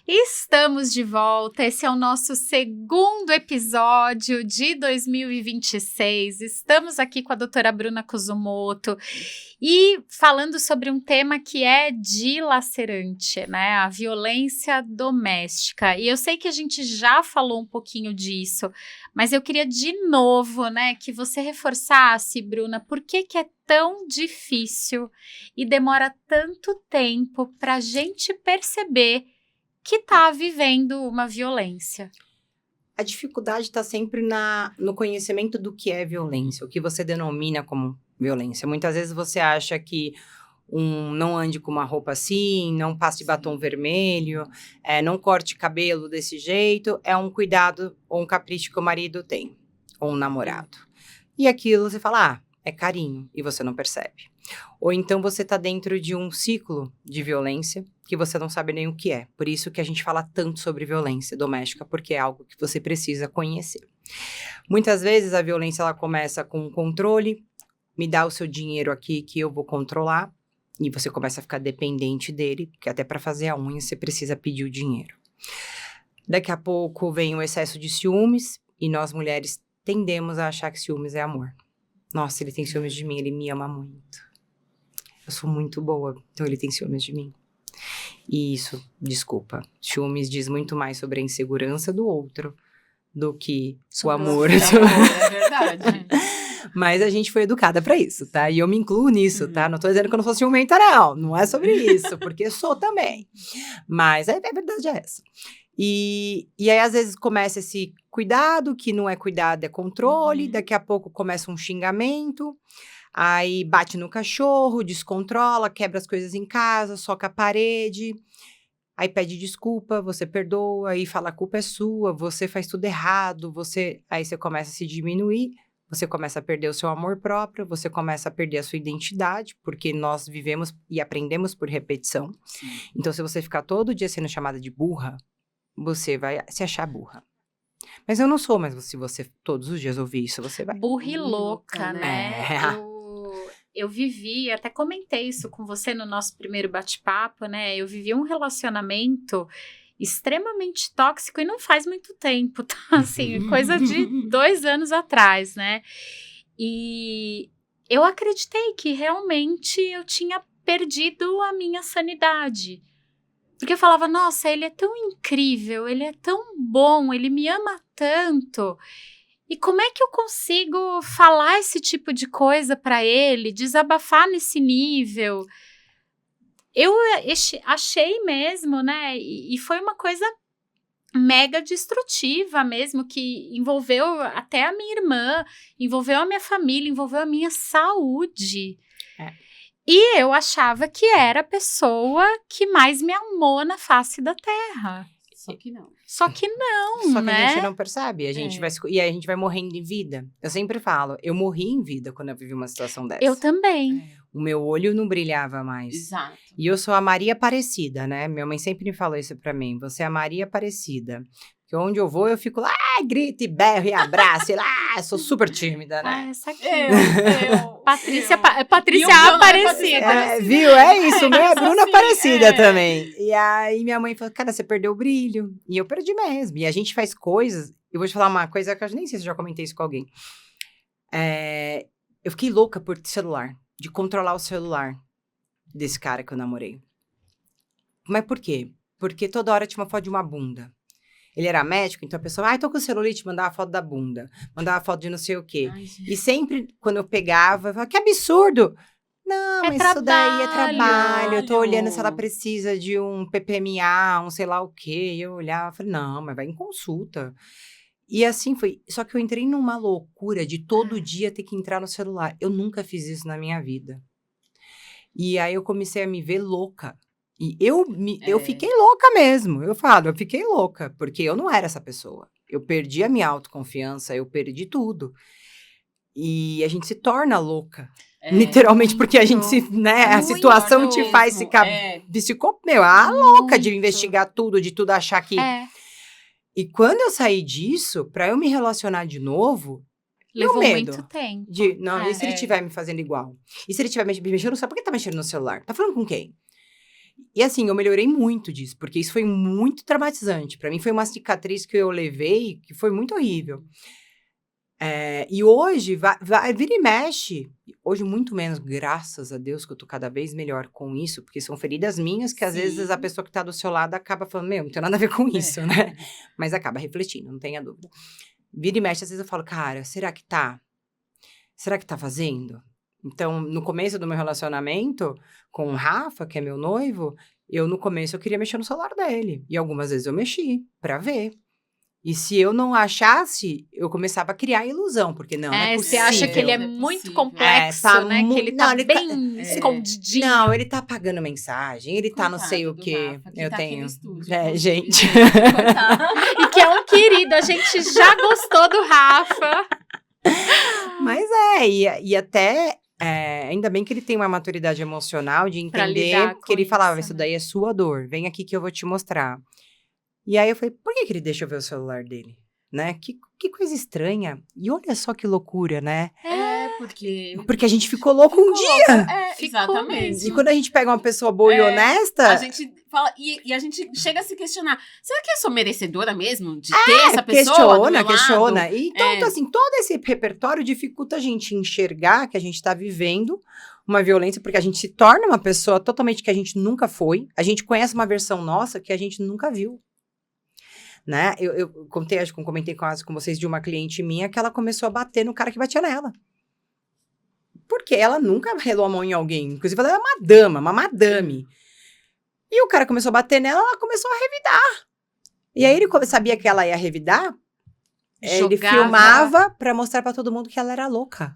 Estamos de volta, esse é o nosso segundo episódio de 2026, estamos aqui com a doutora Bruna Kusumoto e falando sobre um tema que é dilacerante, né, a violência doméstica, e eu sei que a gente já falou um pouquinho disso, mas eu queria de novo, né, que você reforçasse, Bruna, por que é tão difícil e demora tanto tempo para a gente perceber que está vivendo uma violência. A dificuldade está sempre no conhecimento do que é violência, o que você denomina como violência. Muitas vezes você acha que não ande com uma roupa assim, não passe batom vermelho, não corte cabelo desse jeito, é um cuidado ou um capricho que o marido tem, ou um namorado. E aquilo você fala, é carinho, e você não percebe. Ou então você está dentro de um ciclo de violência que você não sabe nem o que é. Por isso que a gente fala tanto sobre violência doméstica, porque é algo que você precisa conhecer. Muitas vezes a violência ela começa com controle, me dá o seu dinheiro aqui que eu vou controlar, e você começa a ficar dependente dele, porque até para fazer a unha você precisa pedir o dinheiro. Daqui a pouco vem o excesso de ciúmes, e nós mulheres tendemos a achar que ciúmes é amor. Nossa, ele tem ciúmes de mim, ele me ama muito. Eu sou muito boa, então ele tem ciúmes de mim. E isso, desculpa, ciúmes diz muito mais sobre a insegurança do outro do que o amor. É verdade. Mas a gente foi educada pra isso, tá? E eu me incluo nisso, tá? Não tô dizendo que eu não sou ciumenta, não. Não é sobre isso, porque sou também. Mas a verdade é essa. E aí, às vezes, começa esse cuidado, que não é cuidado, é controle. Daqui a pouco começa um xingamento. Aí bate no cachorro, descontrola, quebra as coisas em casa, soca a parede. Aí pede desculpa, você perdoa, aí fala a culpa é sua, você faz tudo errado, aí você começa a se diminuir, você começa a perder o seu amor próprio, você começa a perder a sua identidade, porque nós vivemos e aprendemos por repetição. Sim. Então, se você ficar todo dia sendo chamada de burra, você vai se achar burra. Mas eu não sou, mas se você todos os dias ouvir isso, você vai. Burra e louca, né? Eu vivi, até comentei isso com você no nosso primeiro bate-papo, né? Eu vivi um relacionamento extremamente tóxico e não faz muito tempo, tá? Assim, coisa de 2 anos atrás, né? E eu acreditei que realmente eu tinha perdido a minha sanidade. Porque eu falava, nossa, ele é tão incrível, ele é tão bom, ele me ama tanto. E como é que eu consigo falar esse tipo de coisa pra ele, desabafar nesse nível? Eu achei mesmo, né? E foi uma coisa mega destrutiva mesmo, que envolveu até a minha irmã, envolveu a minha família, envolveu a minha saúde. E eu achava que era a pessoa que mais me amou na face da terra. Só que não. Só que não, Só que né? a gente não percebe, a gente e aí a gente vai morrendo em vida. Eu sempre falo, eu morri em vida quando eu vivi uma situação dessa. Eu também. O meu olho não brilhava mais. Exato. E eu sou a Maria Aparecida, né? Minha mãe sempre me falou isso pra mim, você é a Maria Aparecida. Que onde eu vou, eu fico lá, grito e berro e abraço, e lá, eu sou super tímida, né? Essa aqui. Patrícia Aparecida. Viu? É isso, meu é Bruna assim, Aparecida também. E aí minha mãe falou, cara, você perdeu o brilho. E eu perdi mesmo. E a gente faz coisas, eu vou te falar uma coisa que eu nem sei se eu já comentei isso com alguém. Eu fiquei louca por celular, de controlar o celular desse cara que eu namorei. Mas por quê? Porque toda hora tinha uma foto de uma bunda. Ele era médico, então a pessoa, tô com celulite, mandava foto da bunda, mandava foto de não sei o quê. Ai, e sempre, quando eu pegava, eu falava, que absurdo! Não, mas isso daí é trabalho, eu tô olhando se ela precisa de um PPMA, um sei lá o quê. E eu olhava, falei, não, mas vai em consulta. E assim foi, só que eu entrei numa loucura de todo dia ter que entrar no celular. Eu nunca fiz isso na minha vida. E aí eu comecei a me ver louca. E eu fiquei louca mesmo, eu fiquei louca, porque eu não era essa pessoa. Eu perdi a minha autoconfiança, eu perdi tudo. E a gente se torna louca. É, Literalmente, porque a gente muito. se, né, a Muito situação te faz mesmo, ficar louca de Muito. investigar tudo, de tudo achar que... É, E quando eu saí disso, pra eu me relacionar de novo, levou meu medo muito tempo. não, e se ele estiver me fazendo igual? E se ele estiver me mexendo no celular? Por que tá mexendo no celular? Tá falando com quem? E assim, eu melhorei muito disso, porque isso foi muito traumatizante. Pra mim foi uma cicatriz que eu levei, que foi muito horrível. E hoje, vira e mexe. Hoje, muito menos, graças a Deus, que eu tô cada vez melhor com isso, porque são feridas minhas que às vezes a pessoa que tá do seu lado acaba falando, não tem nada a ver com isso, né? Mas acaba refletindo, não tenha dúvida. Vira e mexe, às vezes eu falo, cara, será que tá? Será que tá fazendo? Então, no começo do meu relacionamento com o Rafa, que é meu noivo, no começo eu queria mexer no celular dele. E algumas vezes eu mexi pra ver. E se eu não achasse, eu começava a criar ilusão, porque não é Você possível. acha que ele é Não é muito possível. complexo, tá né? Que ele tá não, ele tá- bem escondidinho. Não, ele tá apagando mensagem, ele tá não Coitado sei o do quê. Rafa, que Eu tá aqui tenho. no estúdio, É, inclusive, gente. Coitado. E que é um querido, a gente já gostou do Rafa. Mas e até. Ainda bem que ele tem uma maturidade emocional de Pra entender lidar que com ele falava, isso, isso né? daí é sua dor, vem aqui que eu vou te mostrar. E aí eu falei, por que ele deixa eu ver o celular dele? Né? Que coisa estranha. E olha só que loucura, né? Porque... Porque a gente ficou louco um dia. Ficou Exatamente. mesmo. E quando a gente pega uma pessoa boa e honesta. A gente fala, e a gente chega a se questionar, será que eu sou merecedora mesmo de ter essa pessoa do meu Questiona. lado? E, então, assim, todo esse repertório dificulta a gente enxergar que a gente tá vivendo uma violência, porque a gente se torna uma pessoa totalmente que a gente nunca foi. A gente conhece uma versão nossa que a gente nunca viu. Né? Eu contei, acho que eu comentei com vocês de uma cliente minha que ela começou a bater no cara que batia nela. Porque ela nunca relou a mão em alguém. Inclusive, ela era uma madame. E o cara começou a bater nela, ela começou a revidar. E aí, ele sabia que ela ia revidar, ele Jogava. filmava pra mostrar pra todo mundo que ela era louca.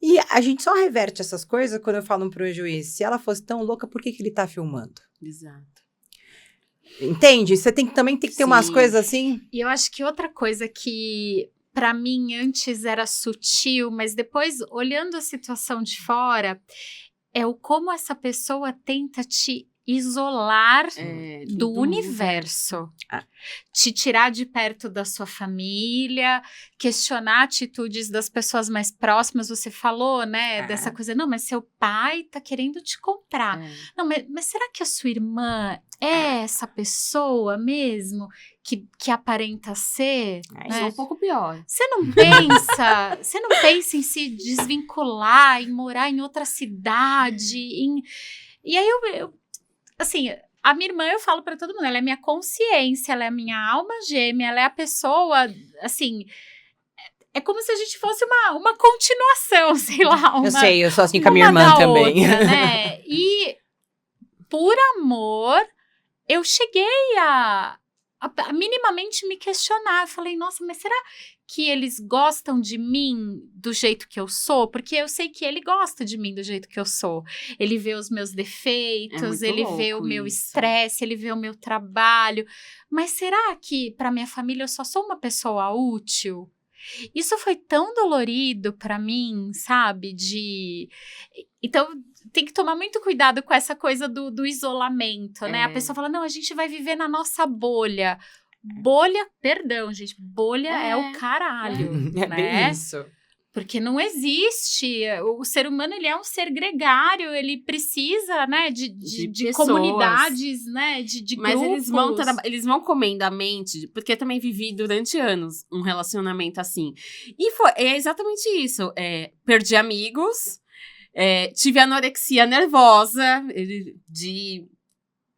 E a gente só reverte essas coisas quando eu falo pro juiz, se ela fosse tão louca, por que ele tá filmando? Exato. Entende? Você também tem que ter umas Sim. coisas assim. E eu acho que outra coisa que, pra mim, antes era sutil, mas depois, olhando a situação de fora, é o como essa pessoa tenta te isolar do universo. Te tirar de perto da sua família, questionar atitudes das pessoas mais próximas. Você falou, né, dessa coisa, não, mas seu pai tá querendo te comprar. Não, mas será que a sua irmã é essa pessoa mesmo que aparenta ser? Isso é um pouco pior. Você não pensa em se desvincular, em morar em outra cidade, E aí eu assim, a minha irmã, eu falo pra todo mundo, ela é minha consciência, ela é a minha alma gêmea, ela é a pessoa, assim, é como se a gente fosse uma continuação, sei lá. Eu sei, eu sou assim com a minha uma irmã da também. outra, né? E, por amor, eu cheguei a minimamente me questionar. Eu falei, nossa, mas será que eles gostam de mim do jeito que eu sou? Porque eu sei que ele gosta de mim do jeito que eu sou. Ele vê os meus defeitos, ele vê o meu estresse, ele vê o meu trabalho. Mas será que para minha família eu só sou uma pessoa útil? Isso foi tão dolorido para mim, sabe? Então, tem que tomar muito cuidado com essa coisa do isolamento, né? A pessoa fala, não, a gente vai viver na nossa bolha. Bolha, perdão, gente, bolha é o caralho, É né? bem isso. Porque não existe, o ser humano, ele é um ser gregário, ele precisa, né, de comunidades, né, de Mas grupos. eles vão comendo a mente, porque eu também vivi durante anos um relacionamento assim. E é exatamente isso, perdi amigos, tive anorexia nervosa,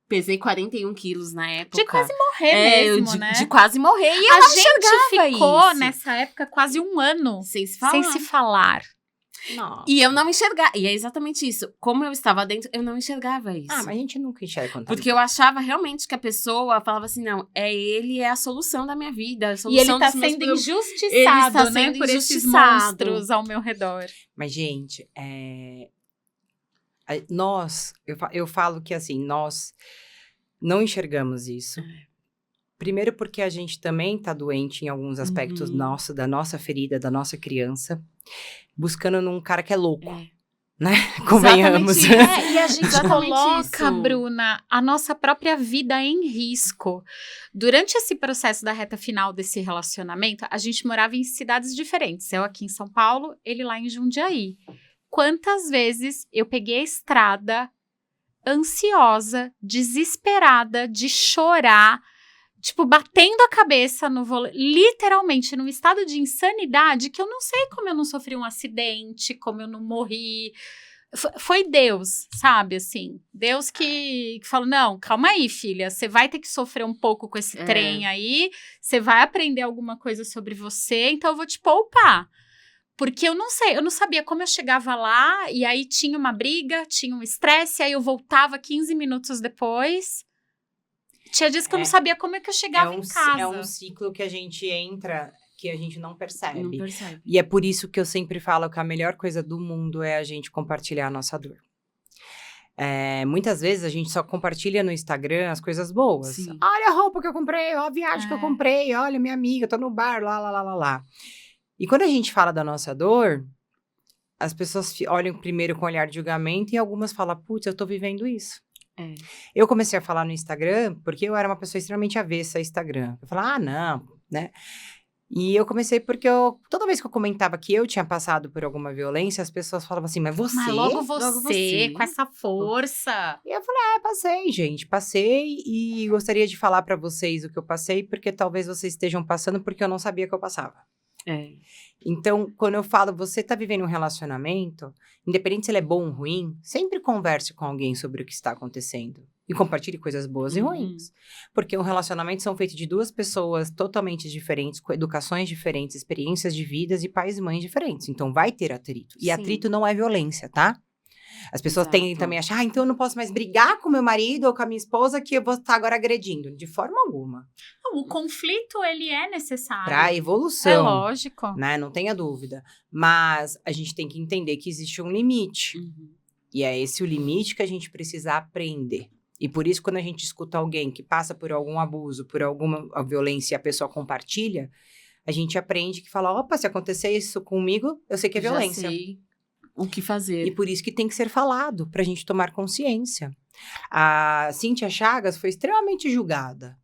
pesei 41 quilos na época. De quase morrer mesmo, né? De quase morrer. E a gente ficou, isso. nessa época, quase um ano sem se falar. Nossa. E eu não me enxergava. E é exatamente isso. Como eu estava dentro, eu não enxergava isso. Mas a gente nunca enxerga quando tá Porque eu achava realmente que a pessoa falava assim, não, ele é a solução da minha vida. A solução E ele tá dos meus sendo problemas. injustiçado, né? Por esses monstros ao meu redor. Mas, gente, nós, eu falo que assim, nós não enxergamos isso. Primeiro porque a gente também tá doente em alguns aspectos da nossa ferida, da nossa criança, buscando num cara que é louco, né? Convenhamos. Exatamente E a gente Exatamente coloca, isso. Bruna, a nossa própria vida em risco. Durante esse processo da reta final desse relacionamento, a gente morava em cidades diferentes. Eu aqui em São Paulo, ele lá em Jundiaí. Quantas vezes eu peguei a estrada ansiosa, desesperada, de chorar, tipo, batendo a cabeça no volante, literalmente num estado de insanidade que eu não sei como eu não sofri um acidente, como eu não morri. Foi Deus, sabe, assim. Deus que falou, não, calma aí, filha, você vai ter que sofrer um pouco com esse trem aí, você vai aprender alguma coisa sobre você, então eu vou te poupar. Porque eu não sei, eu não sabia como eu chegava lá, e aí tinha uma briga, tinha um estresse, aí eu voltava 15 minutos depois. Tinha dias que eu não sabia como é que eu chegava em casa. É um ciclo que a gente entra, que a gente não percebe. Não percebe. E é por isso que eu sempre falo que a melhor coisa do mundo é a gente compartilhar a nossa dor. Muitas vezes a gente só compartilha no Instagram as coisas boas. Sim. Olha a roupa que eu comprei, olha a viagem que eu comprei, olha minha amiga, tô no bar, lá. E quando a gente fala da nossa dor, as pessoas olham primeiro com olhar de julgamento e algumas falam, putz, eu tô vivendo isso. Eu comecei a falar no Instagram porque eu era uma pessoa extremamente avessa a Instagram. Eu falava, não, né? E eu comecei porque toda vez que eu comentava que eu tinha passado por alguma violência, as pessoas falavam assim, mas você? Mas logo você, Logo você. com essa força. E eu falei, passei, gente, passei e gostaria de falar pra vocês o que eu passei, porque talvez vocês estejam passando porque eu não sabia que eu passava. Então, quando eu falo, você tá vivendo um relacionamento, independente se ele é bom ou ruim, sempre converse com alguém sobre o que está acontecendo. E compartilhe coisas boas e ruins. Porque um relacionamento são feitos de duas pessoas totalmente diferentes, com educações diferentes, experiências de vidas e pais e mães diferentes. Então, vai ter atrito. E atrito não é violência, tá? As pessoas tendem também a achar, então eu não posso mais brigar com meu marido ou com a minha esposa que eu vou estar agora agredindo. De forma alguma. O conflito, ele é necessário. Pra evolução. É lógico. Né? Não tenha dúvida. Mas a gente tem que entender que existe um limite. E é esse o limite que a gente precisa aprender. E por isso, quando a gente escuta alguém que passa por algum abuso, por alguma violência e a pessoa compartilha, a gente aprende que fala, opa, se acontecer isso comigo, eu sei que é violência. Já sei o que fazer. E por isso que tem que ser falado, pra gente tomar consciência. A Cíntia Chagas foi extremamente julgada.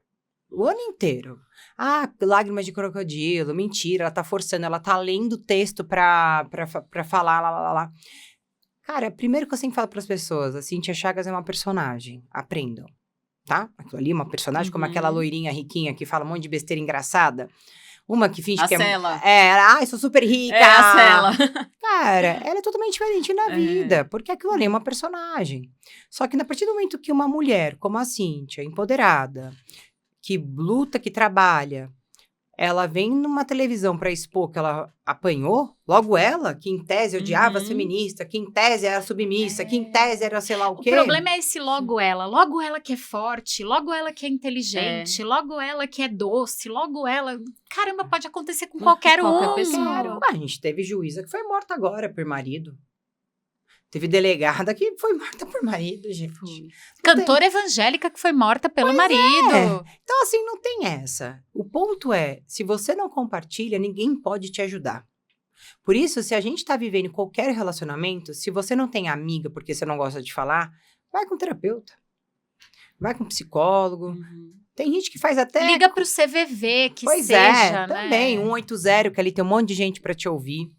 O ano inteiro. Lágrimas de crocodilo, mentira, ela tá forçando, ela tá lendo o texto pra falar, lá. Cara, primeiro que eu sempre falo pras pessoas, a Cíntia Chagas é uma personagem, aprendam, tá? Aquilo ali é uma personagem, como aquela loirinha riquinha que fala um monte de besteira engraçada. Uma que finge A que Cela. eu sou super rica. É a Cela. Cara, ela é totalmente diferente na vida, porque aquilo ali é uma personagem. Só que a partir do momento que uma mulher, como a Cíntia, empoderada, que luta, que trabalha, ela vem numa televisão pra expor que ela apanhou, logo ela, que em tese odiava as feministas, que em tese era submissa, que em tese era sei lá o quê. O problema é esse logo ela que é forte, logo ela que é inteligente, logo ela que é doce, logo ela... Caramba, pode acontecer com qualquer pessoa. A gente teve juíza que foi morta agora por marido. Teve delegada que foi morta por marido, gente. Cantora evangélica que foi morta pelo marido. Então, assim, não tem essa. O ponto é, se você não compartilha, ninguém pode te ajudar. Por isso, se a gente tá vivendo qualquer relacionamento, se você não tem amiga porque você não gosta de falar, vai com terapeuta. Vai com psicólogo. Tem gente que faz até... Liga pro CVV, que pois seja, né? Também, 180, que ali tem um monte de gente pra te ouvir.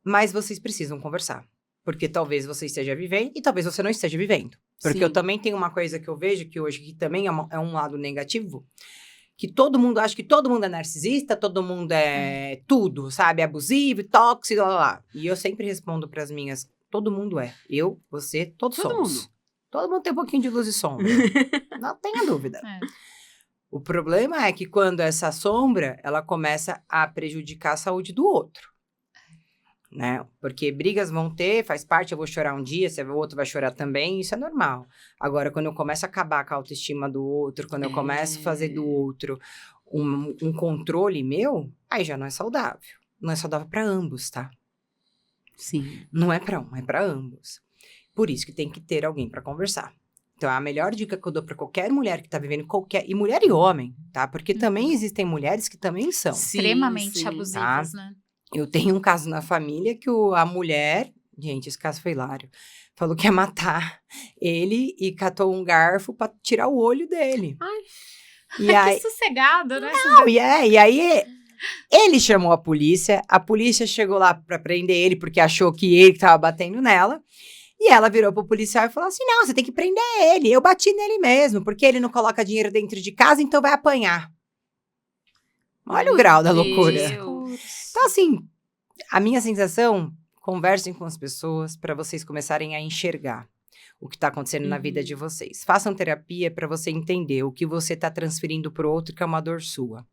Mas vocês precisam conversar. Porque talvez você esteja vivendo e talvez você não esteja vivendo. Porque eu também tenho uma coisa que eu vejo que hoje que também é um lado negativo, que todo mundo acha que todo mundo é narcisista, todo mundo é tudo, sabe? Abusivo, tóxico, lá. E eu sempre respondo pras minhas, todo mundo é. Eu, você, todos somos. Todo mundo tem um pouquinho de luz e sombra. Não tenha dúvida. O problema é que quando essa sombra, ela começa a prejudicar a saúde do outro. Né? Porque brigas vão ter, faz parte, eu vou chorar um dia, o outro vai chorar também, isso é normal. Agora, quando eu começo a acabar com a autoestima do outro, quando eu começo a fazer do outro um controle meu, aí já não é saudável. Não é saudável para ambos, tá? Sim. Não é para um, é para ambos. Por isso que tem que ter alguém para conversar. Então, a melhor dica que eu dou para qualquer mulher que tá vivendo e mulher e homem, tá? Porque também existem mulheres que também são. Extremamente sim. abusivas, né? Eu tenho um caso na família que a mulher, gente, esse caso foi hilário, falou que ia matar ele e catou um garfo para tirar o olho dele. Ai. E Que aí, sossegado, né? não, e aí ele chamou a polícia chegou lá para prender ele porque achou que ele estava batendo nela. E ela virou pro policial e falou assim: não, você tem que prender ele. Eu bati nele mesmo, porque ele não coloca dinheiro dentro de casa, então vai apanhar. Olha o grau da loucura. Então, assim, a minha sensação, conversem com as pessoas para vocês começarem a enxergar o que está acontecendo na vida de vocês. Façam terapia para você entender o que você está transferindo pro outro, que é uma dor sua.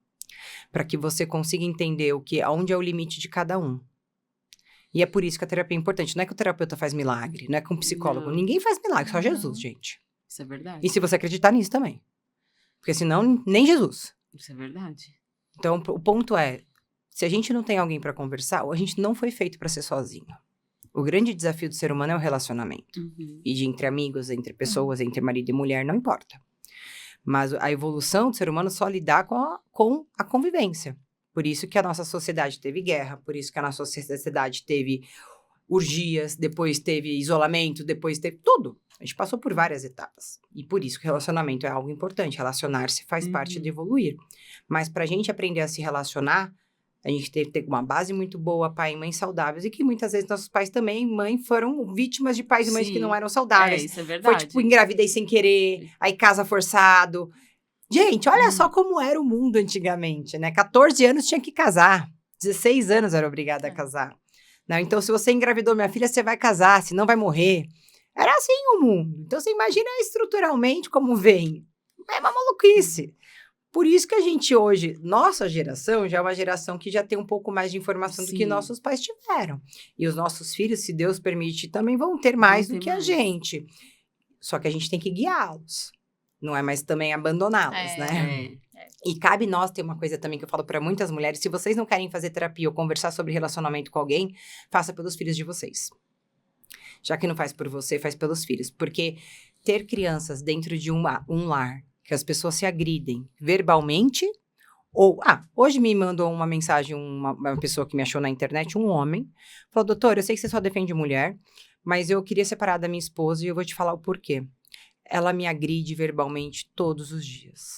Para que você consiga entender onde é o limite de cada um. E é por isso que a terapia é importante. Não é que o terapeuta faz milagre, não é que um psicólogo. Não. Ninguém faz milagre, só Jesus, gente. Isso é verdade. E se você acreditar nisso também. Porque senão, nem Jesus. Isso é verdade. Então, o ponto é, se a gente não tem alguém para conversar, a gente não foi feito para ser sozinho. O grande desafio do ser humano é o relacionamento. E entre amigos, entre pessoas, entre marido e mulher, não importa. Mas a evolução do ser humano só lidar com a convivência. Por isso que a nossa sociedade teve guerra, por isso que a nossa sociedade teve orgias, depois teve isolamento, depois teve tudo. A gente passou por várias etapas. E por isso que relacionamento é algo importante. Relacionar-se faz parte de evoluir. Mas pra gente aprender a se relacionar, a gente teve que ter uma base muito boa, pai e mãe saudáveis. E que muitas vezes nossos pais também, mãe, foram vítimas de pais e mães que não eram saudáveis. Isso é verdade. Foi tipo, engravidei sem querer, aí casa forçado. Gente, olha só como era o mundo antigamente, né? 14 anos tinha que casar. 16 anos era obrigada a casar. Não, então, se você engravidou minha filha, você vai casar, senão vai morrer. Era assim o mundo. Então, você imagina estruturalmente como vem. É uma maluquice. Por isso que a gente hoje, nossa geração, já é uma geração que já tem um pouco mais de informação do que nossos pais tiveram. E os nossos filhos, se Deus permite, também vão ter mais do que a gente. Só que a gente tem que guiá-los. Não é mais também abandoná-los, né? E cabe nós ter uma coisa também que eu falo para muitas mulheres: se vocês não querem fazer terapia ou conversar sobre relacionamento com alguém, faça pelos filhos de vocês. Já que não faz por você, faz pelos filhos. Porque ter crianças dentro de um lar, que as pessoas se agridem verbalmente, ou... hoje me mandou uma mensagem, uma pessoa que me achou na internet, um homem, falou: doutor, eu sei que você só defende mulher, mas eu queria separar da minha esposa e eu vou te falar o porquê. Ela me agride verbalmente todos os dias.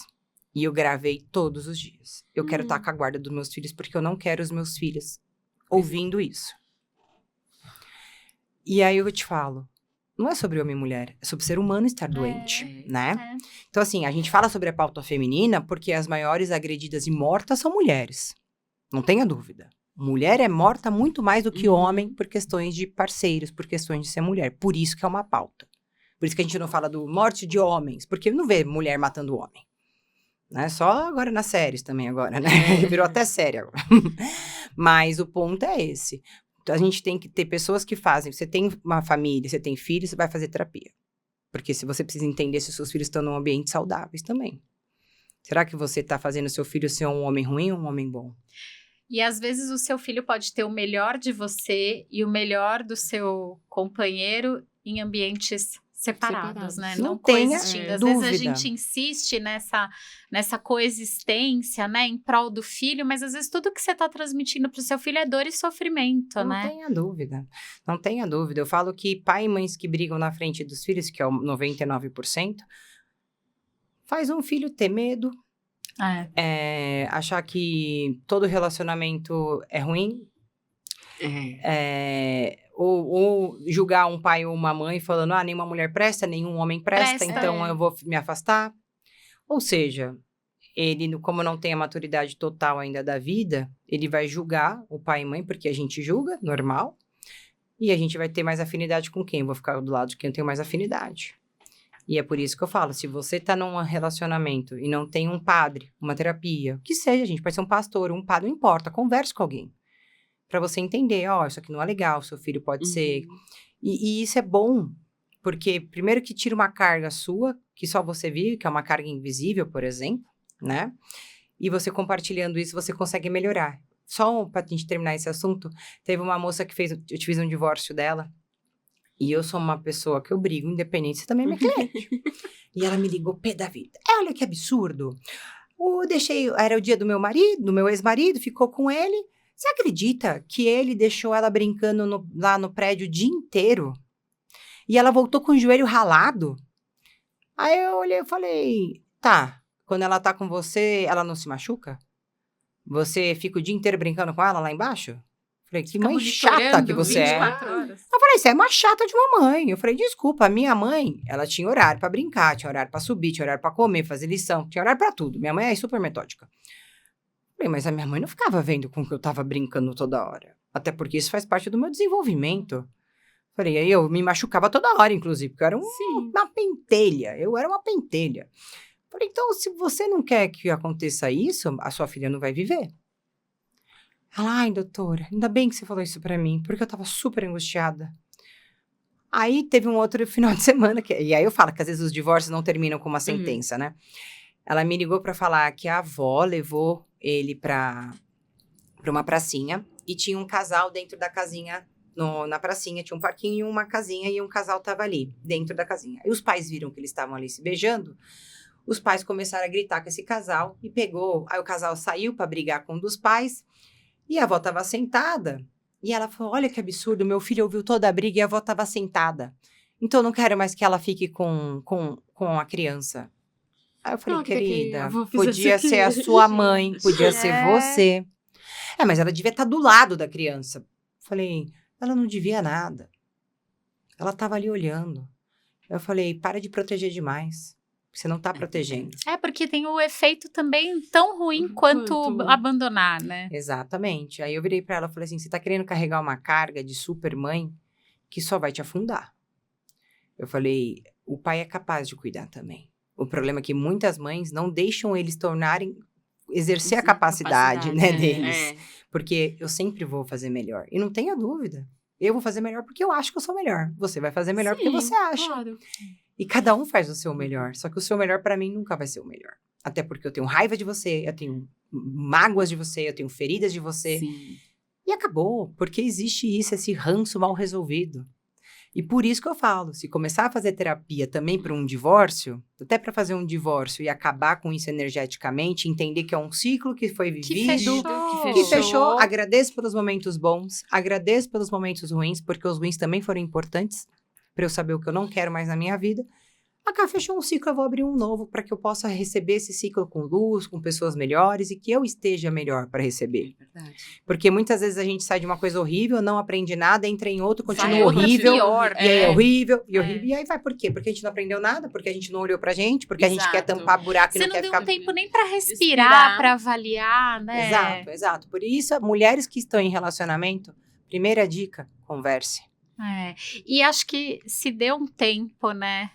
E eu gravei todos os dias. Eu quero estar com a guarda dos meus filhos, porque eu não quero os meus filhos ouvindo isso. E aí eu te falo, não é sobre homem e mulher, é sobre ser humano estar doente, né? Então, assim, a gente fala sobre a pauta feminina porque as maiores agredidas e mortas são mulheres. Não tenha dúvida. Mulher é morta muito mais do que homem por questões de parceiros, por questões de ser mulher. Por isso que é uma pauta. Por isso que a gente não fala do morte de homens, porque não vê mulher matando homem. Né? Só agora nas séries também agora, né? Virou até série agora. Mas o ponto é esse. A gente tem que ter pessoas que fazem. Você tem uma família, você tem filhos, você vai fazer terapia. Porque se você precisa entender se os seus filhos estão num ambiente saudáveis também. Será que você está fazendo o seu filho ser um homem ruim ou um homem bom? E às vezes o seu filho pode ter o melhor de você e o melhor do seu companheiro em ambientes separados, né? Não tenha coexistindo. Às dúvida. vezes a gente insiste nessa coexistência, né, em prol do filho, mas às vezes tudo que você está transmitindo para o seu filho é dor e sofrimento, né? Não tenha dúvida. Não tenha dúvida. Eu falo que pai e mães que brigam na frente dos filhos, que é o 99%, faz um filho ter medo, achar que todo relacionamento é ruim, ou julgar um pai ou uma mãe falando: nenhuma mulher presta, nenhum homem presta. Então eu vou me afastar. Ou seja, ele, como não tem a maturidade total ainda da vida, ele vai julgar o pai e mãe, porque a gente julga, normal, e a gente vai ter mais afinidade com quem? Eu vou ficar do lado de quem eu tenho mais afinidade. E é por isso que eu falo, se você tá num relacionamento e não tem um padre, uma terapia, o que seja, gente, pode ser um pastor, um padre, não importa, converse com alguém. Pra você entender, isso aqui não é legal, seu filho pode ser... E isso é bom, porque primeiro que tira uma carga sua, que só você vive, que é uma carga invisível, por exemplo, né? E você compartilhando isso, você consegue melhorar. Só pra gente terminar esse assunto, teve uma moça que eu fiz um divórcio dela, E eu sou uma pessoa que eu brigo, independente se também é minha cliente. E ela me ligou pé da vida. Olha que absurdo. Era o dia do meu marido, do meu ex-marido, ficou com ele. Você acredita que ele deixou ela brincando lá no prédio o dia inteiro? E ela voltou com o joelho ralado? Aí eu olhei e falei, tá, quando ela tá com você, ela não se machuca? Você fica o dia inteiro brincando com ela lá embaixo? Falei, que mãe chata que você é. 24 horas. Eu falei, você é uma chata de uma mãe. Eu falei, desculpa, a minha mãe, ela tinha horário pra brincar, tinha horário pra subir, tinha horário pra comer, fazer lição, tinha horário pra tudo. Minha mãe é super metódica. Eu falei, mas a minha mãe não ficava vendo com que eu tava brincando toda hora. Até porque isso faz parte do meu desenvolvimento. Falei, aí eu me machucava toda hora, inclusive, porque eu era uma pentelha. Eu era uma pentelha. Falei, então, se você não quer que aconteça isso, a sua filha não vai viver. Ela, ai, doutora, ainda bem que você falou isso pra mim, porque eu tava super angustiada. Aí teve um outro final de semana, e aí eu falo que às vezes os divórcios não terminam com uma sentença, né? Ela me ligou pra falar que a avó levou ele pra uma pracinha, e tinha um casal dentro da casinha, na pracinha, tinha um parquinho e uma casinha, e um casal tava ali, dentro da casinha. E os pais viram que eles estavam ali se beijando, os pais começaram a gritar com esse casal, e aí o casal saiu pra brigar com um dos pais, e a avó estava sentada, e ela falou, olha que absurdo, meu filho ouviu toda a briga e a avó estava sentada. Então, eu não quero mais que ela fique com a criança. Aí eu falei, querida, podia ser a sua mãe, podia ser você. Mas ela devia estar do lado da criança. Falei, ela não devia nada. Ela estava ali olhando. Eu falei, para de proteger demais. Você não tá protegendo. Porque tem o efeito também tão ruim quanto abandonar, né? Exatamente. Aí eu virei pra ela e falei assim, você tá querendo carregar uma carga de super mãe que só vai te afundar. Eu falei, o pai é capaz de cuidar também. O problema é que muitas mães não deixam eles exercer a capacidade, né, deles. Porque eu sempre vou fazer melhor. E não tenha dúvida. Eu vou fazer melhor porque eu acho que eu sou melhor. Você vai fazer melhor porque você acha. Claro. E cada um faz o seu melhor. Só que o seu melhor, pra mim, nunca vai ser o melhor. Até porque eu tenho raiva de você, eu tenho mágoas de você, eu tenho feridas de você. Sim. E acabou. Porque existe isso, esse ranço mal resolvido. E por isso que eu falo, se começar a fazer terapia também para um divórcio, até para fazer um divórcio e acabar com isso energeticamente, entender que é um ciclo que foi vivido, que fechou. Agradeço pelos momentos bons, agradeço pelos momentos ruins, porque os ruins também foram importantes para eu saber o que eu não quero mais na minha vida. Acá fechou um ciclo, eu vou abrir um novo para que eu possa receber esse ciclo com luz, com pessoas melhores e que eu esteja melhor para receber. Verdade. Porque muitas vezes a gente sai de uma coisa horrível, não aprende nada, entra em outro, continua Sai outra horrível. pior, E aí é horrível, e É. horrível. E aí vai por quê? Porque a gente não aprendeu nada, porque a gente não olhou pra gente, porque a gente quer Exato. tampar buraco e Você não não quer deu ficar... tempo nem pra respirar, Respirar. pra avaliar, né? Exato. Por isso, mulheres que estão em relacionamento, primeira dica, converse. E acho que se dê um tempo, né?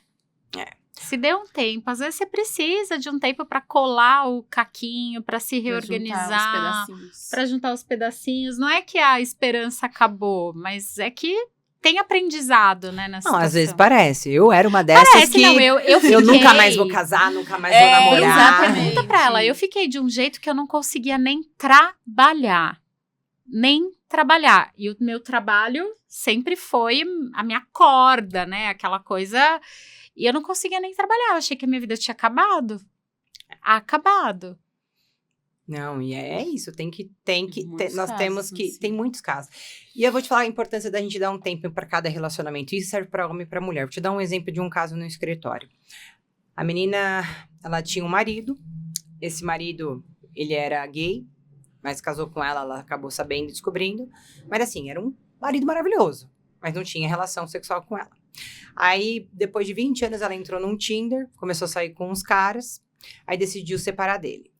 Se dê um tempo. Às vezes você precisa de um tempo pra colar o caquinho, pra se reorganizar, pra juntar os pedacinhos. Não é que a esperança acabou, mas é que tem aprendizado, né, na Não, às vezes situação. parece. Eu era uma dessas Parece, que não, eu fiquei... eu nunca mais vou casar, nunca mais vou namorar. exatamente. Pergunta pra ela. Eu fiquei de um jeito que eu não conseguia nem trabalhar. E o meu trabalho sempre foi a minha corda, né? Aquela coisa... E eu não conseguia nem trabalhar. Eu achei que a minha vida tinha acabado. Acabado. Não, e é isso, Muitos nós casos, temos que, assim. tem muitos casos. E eu vou te falar a importância da gente dar um tempo para cada relacionamento, isso serve para homem e para mulher. Vou te dar um exemplo de um caso no escritório. A menina, ela tinha um marido, esse marido, ele era gay, mas casou com ela acabou sabendo e descobrindo, mas assim, era um marido maravilhoso, mas não tinha relação sexual com ela. Aí, depois de 20 anos, ela entrou num Tinder, começou a sair com uns caras, aí decidiu separar dele.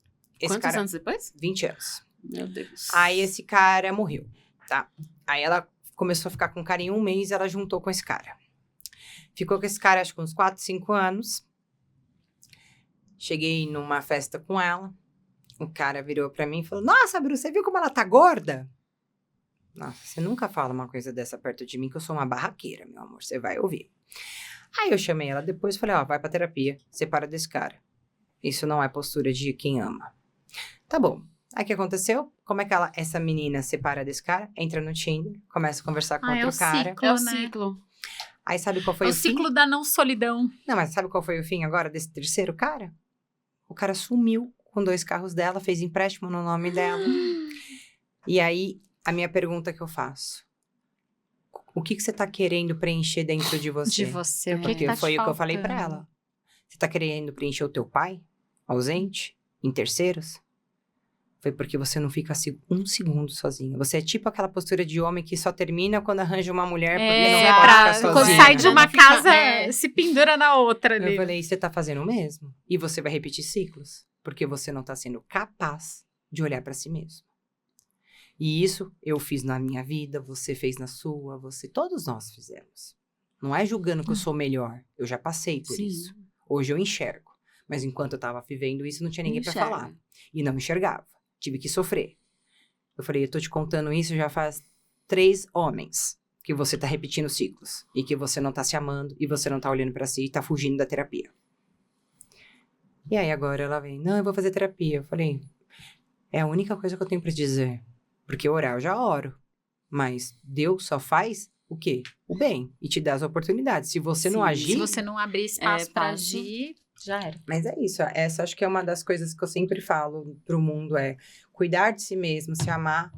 Quantos anos depois? 20 anos. Meu Deus. Aí esse cara morreu, tá? Aí ela começou a ficar com o cara em um mês e ela juntou com esse cara. Ficou com esse cara, acho que uns 4, 5 anos. Cheguei numa festa com ela. O cara virou pra mim e falou, nossa, Bru, você viu como ela tá gorda? Nossa, você nunca fala uma coisa dessa perto de mim, que eu sou uma barraqueira, meu amor, você vai ouvir. Aí eu chamei ela depois e falei, ó, vai pra terapia, separa desse cara. Isso não é postura de quem ama. Tá bom. Aí o que aconteceu? Como é que essa menina separa desse cara? Entra no Tinder, começa a conversar com outro cara. Ciclo, É o né? ciclo. Aí sabe qual foi É o o fim? ciclo da não solidão. Não, mas sabe qual foi o fim agora desse terceiro cara? O cara sumiu com 2 carros dela, fez empréstimo no nome dela. E aí, a minha pergunta que eu faço. O que você tá querendo preencher dentro de você? De você. O que Porque tá te foi o que eu falei pra faltando? ela. Você tá querendo preencher o teu pai? Ausente? Em terceiros? Foi porque você não fica um segundo sozinha. Você é tipo aquela postura de homem que só termina quando arranja uma mulher porque não pode ficar sozinha. Quando sai de uma Pra não ficar- casa, se pendura na outra ali. Eu falei, você tá fazendo o mesmo? E você vai repetir ciclos? Porque você não tá sendo capaz de olhar pra si mesmo. E isso eu fiz na minha vida, você fez na sua, todos nós fizemos. Não é julgando que eu sou melhor. Eu já passei por Sim. isso. Hoje eu enxergo. Mas enquanto eu tava vivendo isso, não tinha ninguém pra Enxerga. falar. E não enxergava. Tive que sofrer. Eu falei, eu tô te contando isso já faz 3 homens. Que você tá repetindo ciclos. E que você não tá se amando. E você não tá olhando pra si e tá fugindo da terapia. E aí agora ela vem, não, eu vou fazer terapia. Eu falei, é a única coisa que eu tenho pra te dizer. Porque orar eu já oro. Mas Deus só faz o quê? O bem. E te dá as oportunidades. Se você não Sim, agir... Se você não abrir espaço pra passo. agir, já era. Mas é isso, essa acho que é uma das coisas que eu sempre falo pro mundo, é cuidar de si mesmo, se amar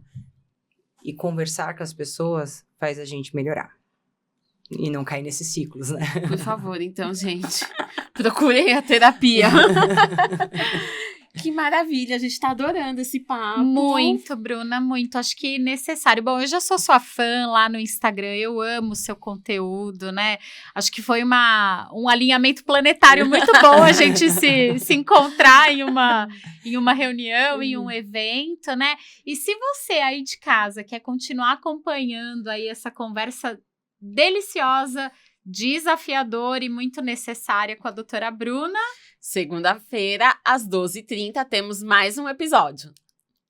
e conversar com as pessoas faz a gente melhorar. E não cair nesses ciclos, né? Por favor, então, gente, procurem a terapia. Que maravilha, a gente tá adorando esse papo. Muito, Bruna, muito. Acho que necessário. Bom, eu já sou sua fã lá no Instagram, eu amo o seu conteúdo, né? Acho que foi um alinhamento planetário muito bom a gente se encontrar em uma reunião, em um evento, né? E se você aí de casa quer continuar acompanhando aí essa conversa deliciosa, desafiadora e muito necessária com a doutora Bruna, Segunda-feira, às 12h30, temos mais um episódio.